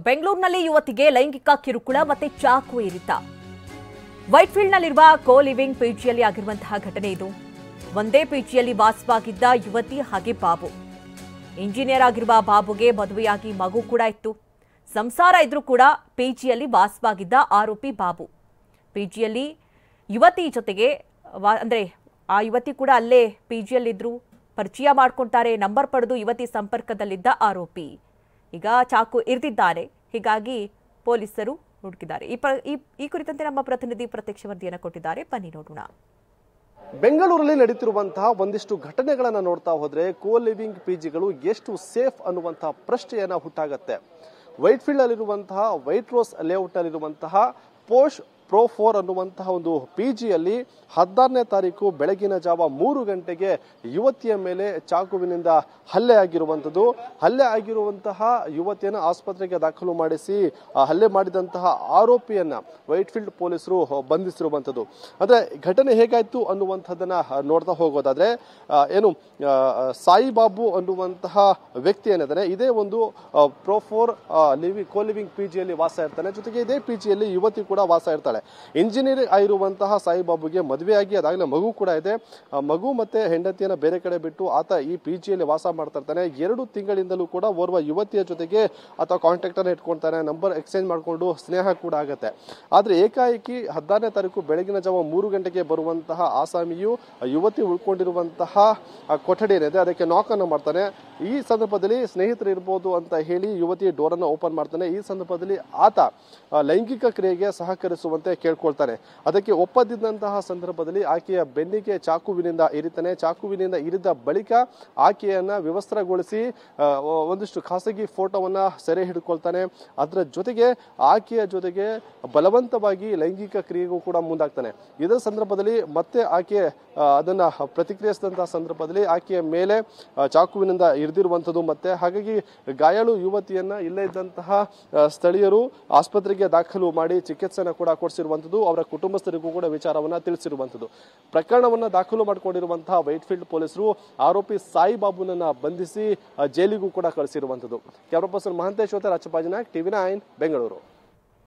ಬೆಂಗಳೂರಿನಲ್ಲಿ ಯುವತಿಗೆ ಲೈಂಗಿಕ ಕಿರುಕುಳ ಮತ್ತೆ ಚಾಕು ಇರಿತ. ವೈಟ್ಫೀಲ್ಡ್ನಲ್ಲಿರುವ ಕೋ ಲಿವಿಂಗ್ ಪಿಜಿಯಲ್ಲಿ ಆಗಿರುವಂತಹ ಘಟನೆ ಇದು. ಒಂದೇ ಪಿಜಿಯಲ್ಲಿ ವಾಸವಾಗಿದ್ದ ಯುವತಿ ಹಾಗೆ ಬಾಬು. ಇಂಜಿನಿಯರ್ ಆಗಿರುವ ಬಾಬುಗೆ ಮದುವೆಯಾಗಿ ಮಗು ಕೂಡ ಇತ್ತು. ಸಂಸಾರ ಇದ್ರೂ ಕೂಡ ಪಿಜಿಯಲ್ಲಿ ವಾಸವಾಗಿದ್ದ ಆರೋಪಿ ಬಾಬು. ಪಿಜಿಯಲ್ಲಿ ಯುವತಿ ಜೊತೆಗೆ ಅಂದ್ರೆ ಆ ಯುವತಿ ಕೂಡ ಅಲ್ಲೇ ಪಿಜಿಯಲ್ಲಿದ್ರು. ಪರಿಚಯ ಮಾಡ್ಕೊಂತಾರೆ. ನಂಬರ್ ಪಡೆದು ಯುವತಿ ಸಂಪರ್ಕದಲ್ಲಿದ್ದ ಆರೋಪಿ ಈಗ ಚಾಕು ಇರಿದಿದ್ದಾರೆ. ಹೀಗಾಗಿ ಪೊಲೀಸರು ಹುಡುಕಿದ್ದಾರೆ. ಈ ಕುರಿತಂತೆ ನಮ್ಮ ಪ್ರತಿನಿಧಿ ಪ್ರತ್ಯಕ್ಷ ವರದಿಯನ್ನು ಕೊಟ್ಟಿದ್ದಾರೆ. ಬನ್ನಿ ನೋಡೋಣ. ಬೆಂಗಳೂರಲ್ಲಿ ನಡೆಯುತ್ತಿರುವಂತಹ ಒಂದಿಷ್ಟು ಘಟನೆಗಳನ್ನ ನೋಡ್ತಾ ಹೋದ್ರೆ ಕೋ ಲಿವಿಂಗ್ ಪಿಜಿಗಳು ಎಷ್ಟು ಸೇಫ್ ಅನ್ನುವಂತಹ ಪ್ರಶ್ನೆಯನ್ನ ಹುಟ್ಟಾಗತ್ತೆ. ವೈಟ್ಫೀಲ್ಡ್ ಅಲ್ಲಿರುವಂತಹ ವೈಟ್ ರೋಸ್ ಲೇಔಟ್ ಅಲ್ಲಿರುವಂತಹ ಪೋಷ್ ಪ್ರೋ 4 ಅನ್ನುವಂತಹ ಒಂದು ಪಿಜಿಯಲ್ಲಿ 16ನೇ ತಾರೀಕು ಬೆಳಗಿನ ಜಾವ 3 ಗಂಟೆಗೆ ಯುವತಿಯ ಮೇಲೆ ಚಾಕುವಿನಿಂದ ಹಲ್ಲೆ ಆಗಿರುವಂಥದ್ದು. ಹಲ್ಲೆ ಆಗಿರುವಂತಹ ಯುವತಿಯನ್ನು ಆಸ್ಪತ್ರೆಗೆ ದಾಖಲು ಮಾಡಿಸಿ ಹಲ್ಲೆ ಮಾಡಿದಂತಹ ಆರೋಪಿಯನ್ನ ವೈಟ್ಫೀಲ್ಡ್ ಪೊಲೀಸರು ಬಂಧಿಸಿರುವಂಥದ್ದು. ಅಂದ್ರೆ ಘಟನೆ ಹೇಗಾಯ್ತು ಅನ್ನುವಂಥದ್ದನ್ನ ನೋಡ್ತಾ ಹೋಗೋದಾದ್ರೆ ಏನು ಸಾಯಿಬಾಬು ಅನ್ನುವಂತಹ ವ್ಯಕ್ತಿ ಏನಿದ್ದಾನೆ ಇದೇ ಒಂದು ಪ್ರೋ 4 ಕೋ ಲಿವಿಂಗ್ ಪಿಜಿಯಲ್ಲಿ ವಾಸ ಇರ್ತಾನೆ. ಜೊತೆಗೆ ಇದೇ ಪಿಜಿಯಲ್ಲಿ ಯುವತಿ ಕೂಡ ವಾಸ ಇರ್ತಾಳೆ. ಇಂಜಿನಿಯರ್ ಆಗಿರುವಂತಹ ಸಾಯಿಬಾಬುಗೆ ಮದುವೆಯಾಗಿ ಅದಾಗಲೇ ಮಗು ಕೂಡ ಇದೆ. ಮಗು ಮತ್ತೆ ಹೆಂಡತಿಯನ್ನ ಬೇರೆ ಕಡೆ ಬಿಟ್ಟು ಆತ ಈ ಪಿಜಿಯಲ್ಲಿ ವಾಸ ಮಾಡ್ತಾ ಇರ್ತಾನೆ. 2 ತಿಂಗಳಿಂದಲೂ ಕೂಡ ಓರ್ವ ಯುವತಿಯ ಜೊತೆಗೆ ಆತ ಕಾಂಟ್ಯಾಕ್ಟ್ ಅನ್ನ ಇಟ್ಕೊಳ್ತಾನೆ. ನಂಬರ್ ಎಕ್ಸ್ಚೇಂಜ್ ಮಾಡಿಕೊಂಡು ಸ್ನೇಹ ಕೂಡ ಆಗತ್ತೆ. ಆದ್ರೆ ಏಕಾಏಕಿ 16ನೇ ತಾರೀಕು ಬೆಳಗಿನ ಜಾವ 3 ಗಂಟೆಗೆ ಬರುವಂತಹ ಆಸಾಮಿಯು ಯುವತಿ ಉಳ್ಕೊಂಡಿರುವಂತಹ ಕೊಠಡಿ ಏನಿದೆ ಅದಕ್ಕೆ ನಾಕ್ ಅನ್ನು ಮಾಡ್ತಾನೆ. ಈ ಸಂದರ್ಭದಲ್ಲಿ ಸ್ನೇಹಿತರು ಇರಬಹುದು ಅಂತ ಹೇಳಿ ಯುವತಿ ಡೋರ್ ಅನ್ನು ಓಪನ್ ಮಾಡ್ತಾನೆ. ಈ ಸಂದರ್ಭದಲ್ಲಿ ಆತ ಲೈಂಗಿಕ ಕ್ರಿಯೆಗೆ ಸಹಕರಿಸುವಂತೆ ಕೇಳ್ಕೊಳ್ತಾನೆ. ಅದಕ್ಕೆ ಒಪ್ಪದಿದ್ದಂತಹ ಸಂದರ್ಭದಲ್ಲಿ ಆಕೆಯ ಬೆನ್ನಿಗೆ ಚಾಕುವಿನಿಂದ ಇರಿತಾನೆ. ಚಾಕುವಿನಿಂದ ಇರಿದ ಬಳಿಕ ಆಕೆಯನ್ನ ವಿವಸ್ತ್ರಗೊಳಿಸಿ ಒಂದಿಷ್ಟು ಖಾಸಗಿ ಫೋಟೋವನ್ನ ಸೆರೆ ಹಿಡ್ಕೊಳ್ತಾನೆ. ಅದರ ಜೊತೆಗೆ ಆಕೆಯ ಜೊತೆಗೆ ಬಲವಂತವಾಗಿ ಲೈಂಗಿಕ ಕ್ರಿಯೆಗೂ ಕೂಡ ಮುಂದಾಗ್ತಾನೆ. ಇದರ ಸಂದರ್ಭದಲ್ಲಿ ಮತ್ತೆ ಆಕೆ ಅದನ್ನ ಪ್ರತಿಕ್ರಿಯಿಸಿದಂತಹ ಸಂದರ್ಭದಲ್ಲಿ ಆಕೆಯ ಮೇಲೆ ಚಾಕುವಿನಿಂದ ಇರಿದಿರುವಂಥದ್ದು. ಮತ್ತೆ ಹಾಗಾಗಿ ಗಾಯಾಳು ಯುವತಿಯನ್ನ ಇಲ್ಲೇ ಇದ್ದಂತಹ ಸ್ಥಳೀಯರು ಆಸ್ಪತ್ರೆಗೆ ದಾಖಲು ಮಾಡಿ ಚಿಕಿತ್ಸೆನ ಕೂಡ ಕೊಡಿಸಿರುವಂಥದ್ದು. ಅವರ ಕುಟುಂಬಸ್ಥರಿಗೂ ಕೂಡ ವಿಚಾರವನ್ನ ತಿಳಿಸಿರುವಂಥದ್ದು. ಪ್ರಕರಣವನ್ನ ದಾಖಲು ಮಾಡಿಕೊಂಡಿರುವಂತಹ ವೈಟ್ಫೀಲ್ಡ್ ಪೊಲೀಸರು ಆರೋಪಿ ಸಾಯಿಬಾಬುನನ್ನ ಬಂಧಿಸಿ ಜೈಲಿಗೂ ಕೂಡ ಕಳಿಸಿರುವಂಥದ್ದು. ಕ್ಯಾಮರಾ ಪರ್ಸನ್ ಮಹಂತೇಶ್ ಜೊತೆ ರಾಜಪಾಜನಾಯಕ್, TV9 ಬೆಂಗಳೂರು.